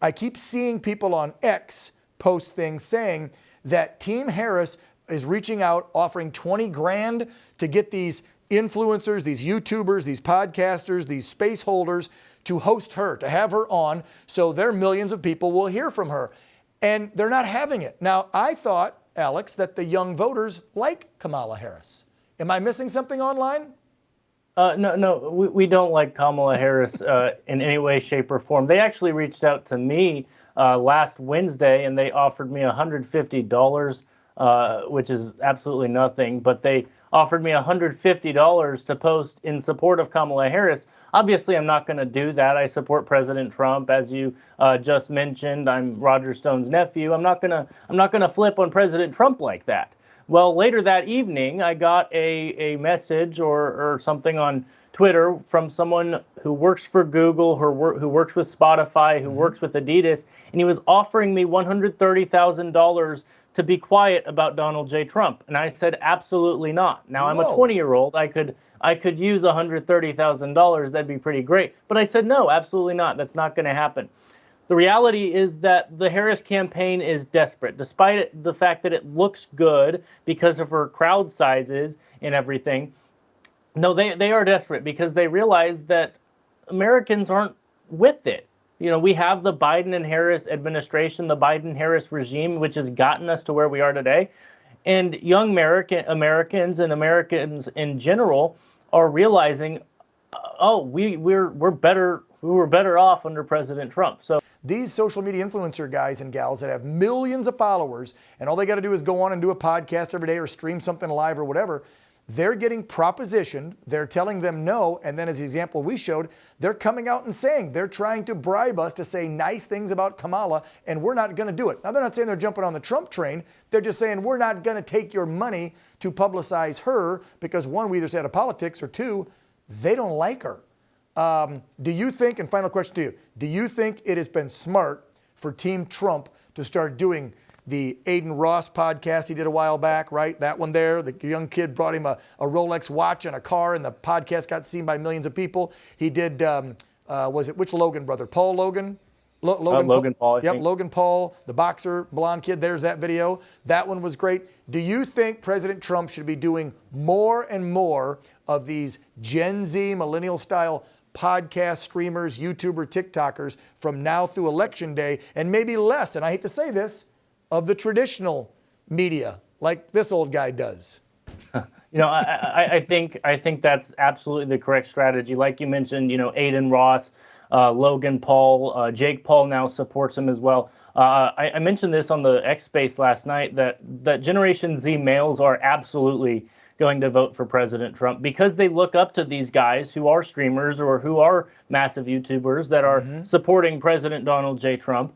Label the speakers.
Speaker 1: I keep seeing people on X post things saying that Team Harris is reaching out, offering 20 grand to get these influencers, these YouTubers, these podcasters, these space holders to host her, to have her on, so their millions of people will hear from her. And they're not having it. Now, I thought, Alex, that the young voters like Kamala Harris. Am I missing something online?
Speaker 2: No, we don't like Kamala Harris in any way, shape, or form. They actually reached out to me last Wednesday, and they offered me $150, which is absolutely nothing. But they offered me $150 to post in support of Kamala Harris. Obviously, I'm not going to do that. I support President Trump, as you just mentioned. I'm Roger Stone's nephew. I'm not gonna flip on President Trump like that. Well, later that evening, I got a message or something on Twitter from someone who works for Google, who works with Spotify, who works with Adidas, and he was offering me $130,000 to be quiet about Donald J. Trump. And I said, absolutely not. Now, I'm a 20-year-old. I could use $130,000. That'd be pretty great. But I said, no, absolutely not. That's not going to happen. The reality is that the Harris campaign is desperate, despite the fact that it looks good because of her crowd sizes and everything. No, they are desperate because they realize that Americans aren't with it. You know, we have the Biden and Harris administration, the Biden-Harris regime, which has gotten us to where we are today. And young Americans and Americans in general are realizing, we were better off under President Trump. So
Speaker 1: these social media influencer guys and gals that have millions of followers and all they got to do is go on and do a podcast every day or stream something live or whatever, they're getting propositioned, they're telling them no, and then as the example we showed, they're coming out and saying they're trying to bribe us to say nice things about Kamala, and we're not going to do it. Now, they're not saying they're jumping on the Trump train. They're just saying we're not going to take your money to publicize her because, one, we either stay out of politics, or two, they don't like her. Do you think, and final question to you, do you think it has been smart for Team Trump to start doing the Aiden Ross podcast he did a while back, right? That one there, the young kid brought him a Rolex watch and a car, and the podcast got seen by millions of people. He did, which Logan brother? Paul Logan?
Speaker 2: Logan Paul, I
Speaker 1: Yep,
Speaker 2: think.
Speaker 1: Logan Paul, the boxer, blonde kid, there's that video. That one was great. Do you think President Trump should be doing more and more of these Gen Z, millennial-style podcast streamers, YouTuber, TikTokers from now through Election Day, and maybe less, and I hate to say this, of the traditional media like this old guy does?
Speaker 2: You know, I think that's absolutely the correct strategy. Like you mentioned, you know, Aiden Ross, Logan Paul, Jake Paul now supports him as well. I mentioned this on the X Space last night that Generation Z males are absolutely going to vote for President Trump because they look up to these guys who are streamers or who are massive YouTubers that are supporting President Donald J. Trump.